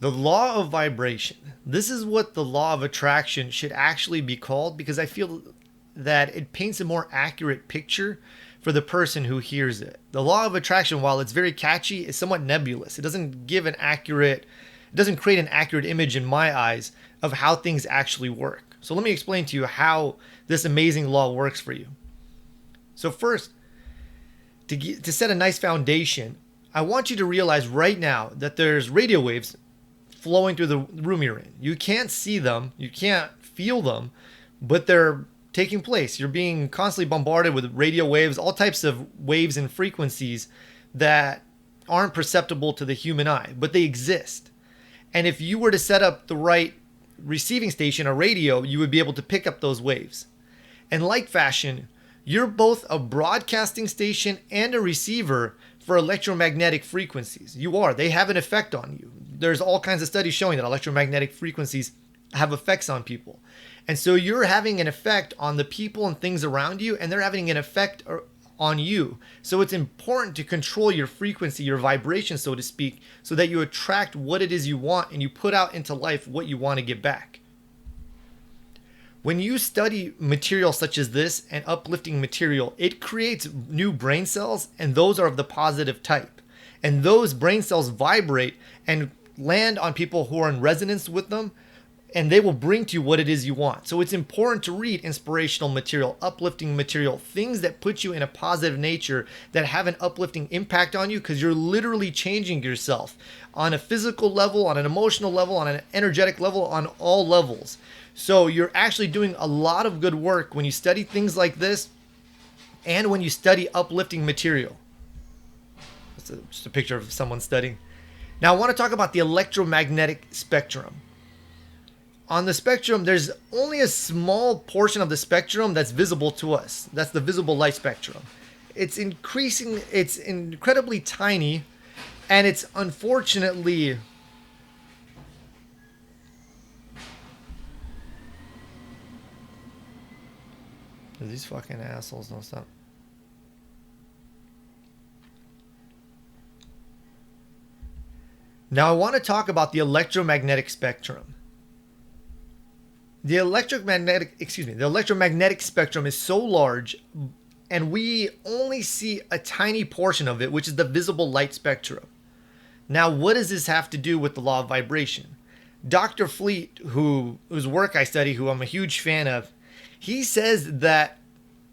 The law of vibration. This is what the law of attraction should actually be called, because I feel that it paints a more accurate picture for the person who hears it. The law of attraction, while it's very catchy, is somewhat nebulous. It doesn't create an accurate image in my eyes of how things actually work. So let me explain to you how this amazing law works for you. So first, to set a nice foundation, I want you to realize right now that there's radio waves flowing through the room you're in. You can't see them, you can't feel them, but they're taking place. You're being constantly bombarded with radio waves, all types of waves and frequencies that aren't perceptible to the human eye, but they exist. And if you were to set up the right receiving station, a radio, you would be able to pick up those waves. And like fashion, you're both a broadcasting station and a receiver for electromagnetic frequencies. You are. They have an effect on you. There's all kinds of studies showing that electromagnetic frequencies have effects on people. And so you're having an effect on the people and things around you, and they're having an effect on you. So it's important to control your frequency, your vibration, so to speak, so that you attract what it is you want and you put out into life what you want to get back. When you study material such as this and uplifting material, it creates new brain cells, and those are of the positive type. And those brain cells vibrate and land on people who are in resonance with them, and they will bring to you what it is you want. So it's important to read inspirational material, uplifting material, things that put you in a positive nature that have an uplifting impact on you, because you're literally changing yourself on a physical level, on an emotional level, on an energetic level, on all levels. So you're actually doing a lot of good work when you study things like this and when you study uplifting material. That's just a picture of someone studying. Now I want to talk about the electromagnetic spectrum. On the spectrum, there's only a small portion of the spectrum that's visible to us. That's the visible light spectrum. It's incredibly tiny, and it's unfortunately these fucking assholes don't stop. Now I want to talk about the electromagnetic spectrum. The electromagnetic spectrum is so large, and we only see a tiny portion of it, which is the visible light spectrum. Now, what does this have to do with the law of vibration? Dr. Fleet, whose work I study, who I'm a huge fan of, he says that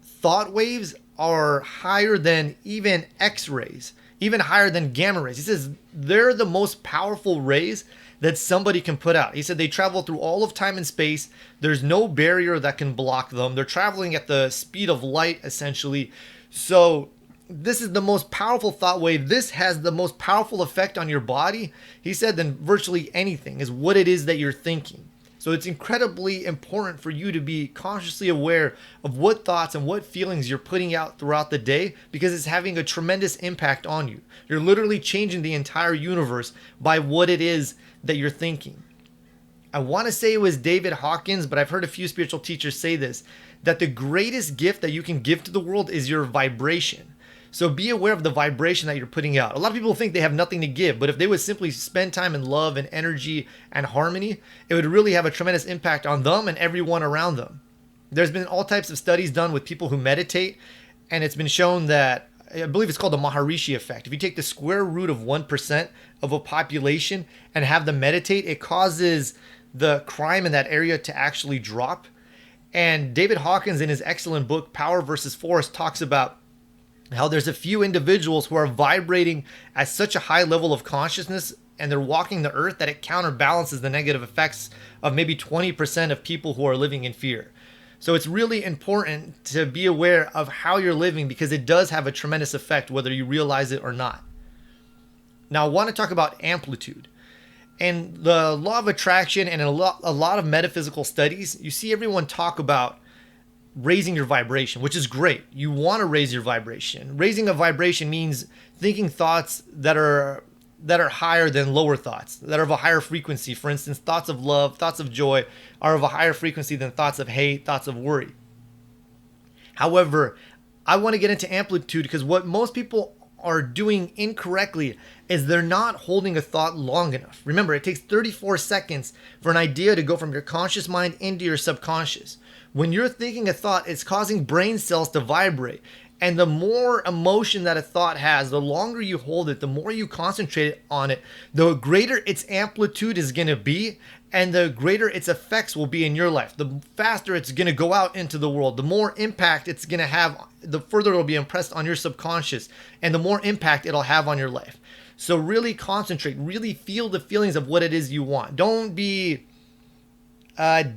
thought waves are higher than even X-rays, even higher than gamma rays. He says they're the most powerful rays that somebody can put out. He said they travel through all of time and space. There's no barrier that can block them. They're traveling at the speed of light, essentially. So this is the most powerful thought wave. This has the most powerful effect on your body, he said, than virtually anything, is what it is that you're thinking. So it's incredibly important for you to be consciously aware of what thoughts and what feelings you're putting out throughout the day, because it's having a tremendous impact on you. You're literally changing the entire universe by what it is that you're thinking. I want to say it was David Hawkins, but I've heard a few spiritual teachers say this, that the greatest gift that you can give to the world is your vibration. So be aware of the vibration that you're putting out. A lot of people think they have nothing to give, but if they would simply spend time in love and energy and harmony, it would really have a tremendous impact on them and everyone around them. There's been all types of studies done with people who meditate, and it's been shown that, I believe it's called the Maharishi effect. If you take the square root of 1% of a population and have them meditate, it causes the crime in that area to actually drop. And David Hawkins, in his excellent book, Power versus Force, talks about how there's a few individuals who are vibrating at such a high level of consciousness and they're walking the earth that it counterbalances the negative effects of maybe 20% of people who are living in fear. So it's really important to be aware of how you're living, because it does have a tremendous effect whether you realize it or not. Now I want to talk about amplitude. And the law of attraction and a lot of metaphysical studies, you see everyone talk about raising your vibration, which is great. You want to raise your vibration. Raising a vibration means thinking thoughts that are higher than lower thoughts, that are of a higher frequency. For instance, thoughts of love, thoughts of joy are of a higher frequency than thoughts of hate, thoughts of worry. However, I want to get into amplitude because what most people are doing incorrectly is they're not holding a thought long enough. Remember, it takes 34 seconds for an idea to go from your conscious mind into your subconscious. When you're thinking a thought, it's causing brain cells to vibrate. And the more emotion that a thought has, the longer you hold it, the more you concentrate on it, the greater its amplitude is going to be, and the greater its effects will be in your life. The faster it's going to go out into the world, the more impact it's going to have, the further it'll be impressed on your subconscious, and the more impact it'll have on your life. So really concentrate, really feel the feelings of what it is you want. Don't be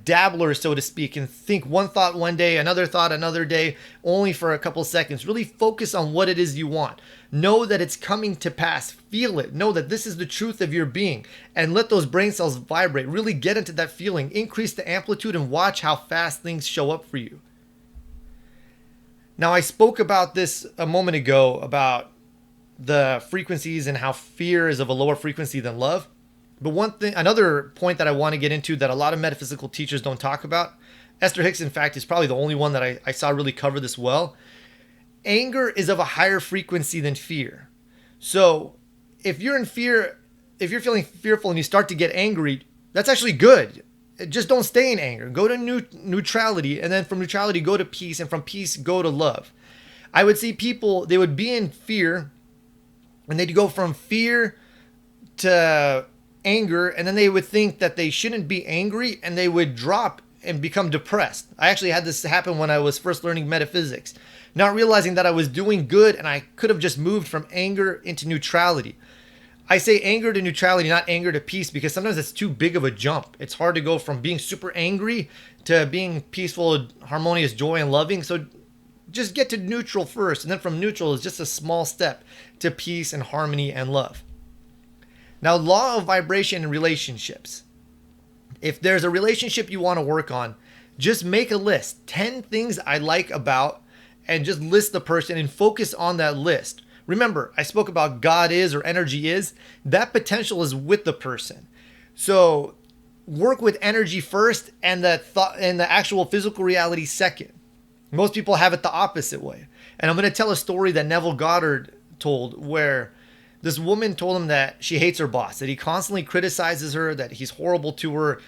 dabbler, so to speak, and think one thought one day, another thought another day, only for a couple seconds. Really focus on what it is you want. Know that it's coming to pass. Feel it. Know that this is the truth of your being, and let those brain cells vibrate. Really get into that feeling. Increase the amplitude and watch how fast things show up for you. Now, I spoke about this a moment ago about the frequencies and how fear is of a lower frequency than love. But another point that I want to get into that a lot of metaphysical teachers don't talk about, Esther Hicks, in fact, is probably the only one that I saw really cover this well. Anger is of a higher frequency than fear. So if you're in fear, if you're feeling fearful and you start to get angry, that's actually good. Just don't stay in anger. Go to neutrality, and then from neutrality, go to peace, and from peace, go to love. I would see people, they would be in fear, and they'd go from fear to anger, and then they would think that they shouldn't be angry, and they would drop and become depressed. I actually had this happen when I was first learning metaphysics, not realizing that I was doing good and I could have just moved from anger into neutrality. I say anger to neutrality, not anger to peace, because sometimes it's too big of a jump. It's hard to go from being super angry to being peaceful, harmonious, joy, and loving. So just get to neutral first, and then from neutral is just a small step to peace and harmony and love. Now, law of vibration in relationships. If there's a relationship you want to work on, just make a list. 10 things I like about, and just list the person and focus on that list. Remember, I spoke about God is or energy is. That potential is with the person. So work with energy first and the thought and the actual physical reality second. Most people have it the opposite way. And I'm going to tell a story that Neville Goddard told where this woman told him that she hates her boss, that he constantly criticizes her, that he's horrible to her.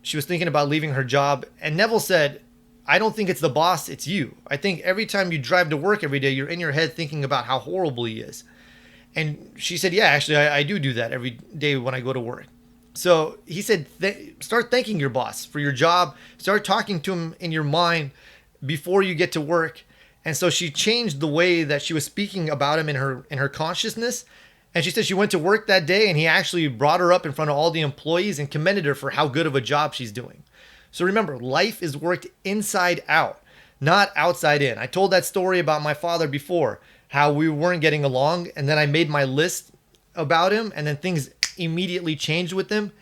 She was thinking about leaving her job. And Neville said, I don't think it's the boss, it's you. I think every time you drive to work every day, you're in your head thinking about how horrible he is. And she said, yeah, actually, I do that every day when I go to work. So he said, start thanking your boss for your job. Start talking to him in your mind before you get to work. And so she changed the way that she was speaking about him in her consciousness. And she said she went to work that day and he actually brought her up in front of all the employees and commended her for how good of a job she's doing. So remember, life is worked inside out, not outside in. I told that story about my father before, how we weren't getting along. And then I made my list about him and then things immediately changed with him.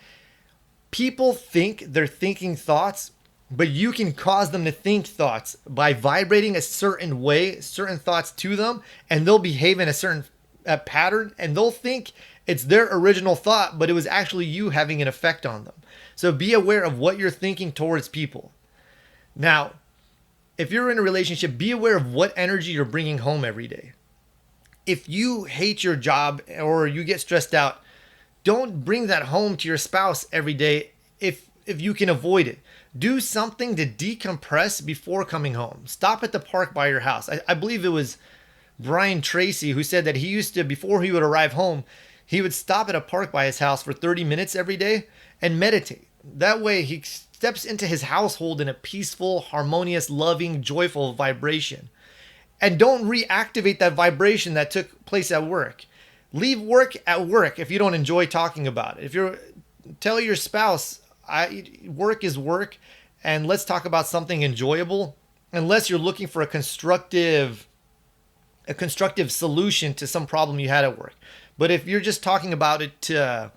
People think they're thinking thoughts, but you can cause them to think thoughts by vibrating a certain way, certain thoughts to them, and they'll behave in a certain pattern, and they'll think it's their original thought, but it was actually you having an effect on them. So be aware of what you're thinking towards people. Now, if you're in a relationship, be aware of what energy you're bringing home every day. If you hate your job or you get stressed out, don't bring that home to your spouse every day if you can avoid it. Do something to decompress before coming home. Stop at the park by your house. I believe it was Brian Tracy who said that he used to, before he would arrive home, he would stop at a park by his house for 30 minutes every day and meditate. That way he steps into his household in a peaceful, harmonious, loving, joyful vibration. And don't reactivate that vibration that took place at work. Leave work at work if you don't enjoy talking about it. Tell your spouse, work is work, and let's talk about something enjoyable, unless you're looking for a constructive solution to some problem you had at work. But if you're just talking about it to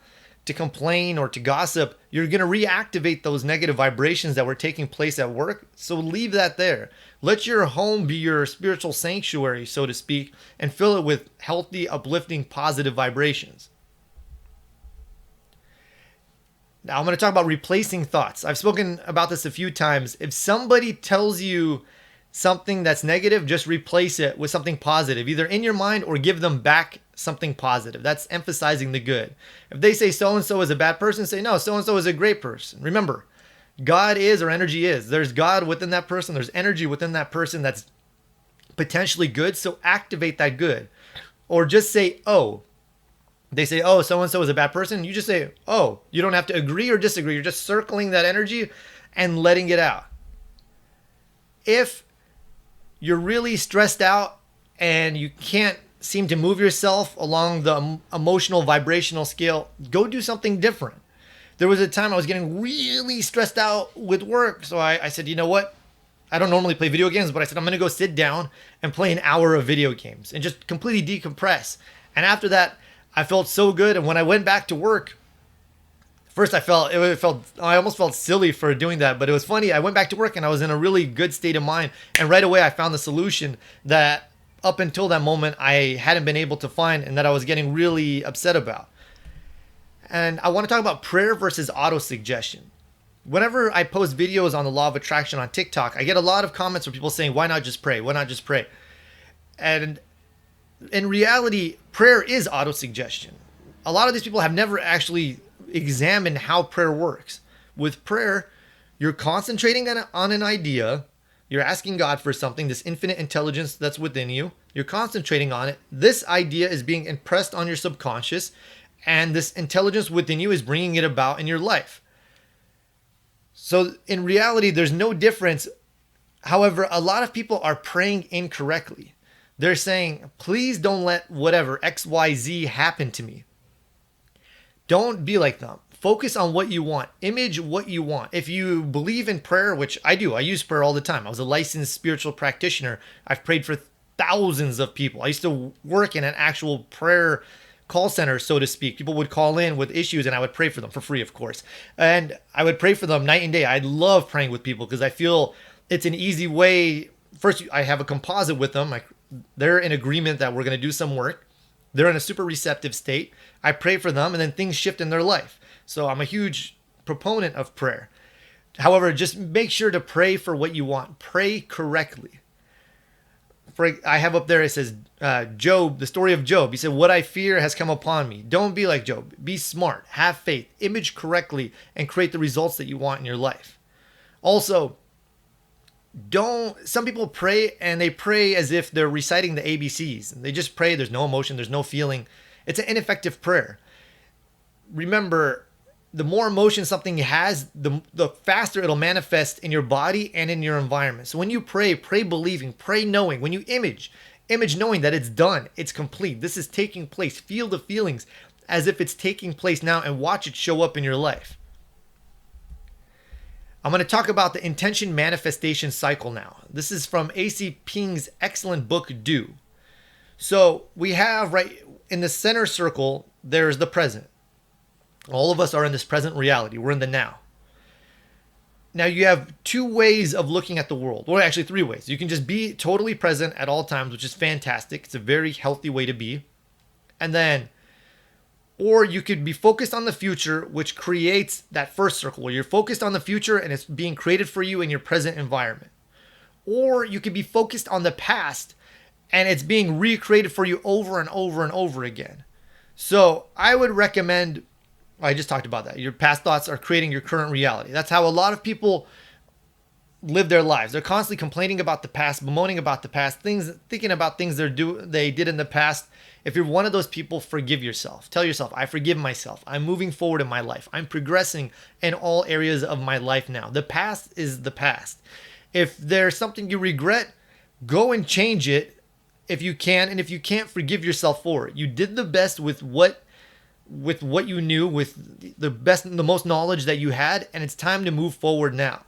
complain or to gossip, you're going to reactivate those negative vibrations that were taking place at work. So leave that there. Let your home be your spiritual sanctuary, so to speak, and fill it with healthy, uplifting, positive vibrations. Now I'm going to talk about replacing thoughts. I've spoken about this a few times. If somebody tells you something that's negative, just replace it with something positive, either in your mind or give them back something positive. That's emphasizing the good. If they say so and so is a bad person, say no, so and so is a great person. Remember, God is, or energy is. There's God within that person. There's energy within that person that's potentially good. So activate that good. Or just say, oh. They say, oh, so and so is a bad person. You just say, oh. You don't have to agree or disagree. You're just circling that energy and letting it out. If you're really stressed out and you can't seem to move yourself along the emotional vibrational scale, go do something different. There was a time I was getting really stressed out with work. So I said, you know what? I don't normally play video games, but I said, I'm going to go sit down and play an hour of video games and just completely decompress. And after that, I felt so good. And when I went back to work, first I almost felt silly for doing that, but it was funny. I went back to work and I was in a really good state of mind. And right away I found the solution that up until that moment I hadn't been able to find and that I was getting really upset about. And I want to talk about prayer versus auto-suggestion. Whenever I post videos on the law of attraction on TikTok, I get a lot of comments from people saying, why not just pray? Why not just pray? And in reality, prayer is auto-suggestion. A lot of these people have never actually examined how prayer works. With prayer, you're concentrating on an idea. You're asking God for something, this infinite intelligence that's within you. You're concentrating on it. This idea is being impressed on your subconscious, and this intelligence within you is bringing it about in your life. So in reality, there's no difference. However, a lot of people are praying incorrectly. They're saying, please don't let whatever XYZ happen to me. Don't be like them. Focus on what you want. Image what you want. If you believe in prayer, which I do, I use prayer all the time. I was a licensed spiritual practitioner. I've prayed for thousands of people. I used to work in an actual prayer call center, so to speak. People would call in with issues and I would pray for them for free, of course. And I would pray for them night and day. I love praying with people because I feel it's an easy way. First, I have a composite with them. They're in agreement that we're going to do some work. They're in a super receptive state. I pray for them and then things shift in their life. So I'm a huge proponent of prayer. However, just make sure to pray for what you want. Pray correctly. I have up there, it says, Job, the story of Job. He said, what I fear has come upon me. Don't be like Job. Be smart. Have faith. Image correctly and create the results that you want in your life. Also, some people pray and they pray as if they're reciting the ABCs. They just pray. There's no emotion. There's no feeling. It's an ineffective prayer. Remember, the more emotion something has, the faster it'll manifest in your body and in your environment. So when you pray believing, pray knowing. When you image knowing that it's done, it's complete. This is taking place. Feel the feelings as if it's taking place now and watch it show up in your life. I'm going to talk about the intention manifestation cycle now. This is from A.C. Ping's excellent book, Do. So we have right in the center circle, there's the present. All of us are in this present reality. We're in the now. Now you have two ways of looking at the world. Or actually three ways. You can just be totally present at all times, which is fantastic. It's a very healthy way to be. And then, or you could be focused on the future, which creates that first circle where you're focused on the future and it's being created for you in your present environment. Or you could be focused on the past and it's being recreated for you over and over and over again. So I would recommend, I just talked about that. Your past thoughts are creating your current reality. That's how a lot of people live their lives. They're constantly complaining about the past, bemoaning about the past, thinking about things they did in the past. If you're one of those people, forgive yourself. Tell yourself, I forgive myself. I'm moving forward in my life. I'm progressing in all areas of my life now. The past is the past. If there's something you regret, go and change it if you can. And if you can't, forgive yourself for it. You did the best with what you knew, with the most knowledge that you had, and it's time to move forward now.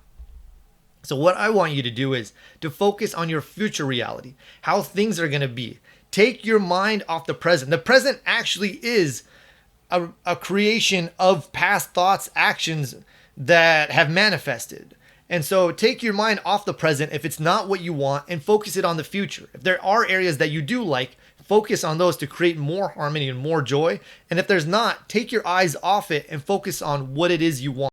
So what I want you to do is to focus on your future reality, how things are going to be. Take your mind off the present. The present actually is a creation of past thoughts, actions that have manifested. And so take your mind off the present if it's not what you want and focus it on the future. If there are areas that you do like, focus on those to create more harmony and more joy. And if there's not, take your eyes off it and focus on what it is you want.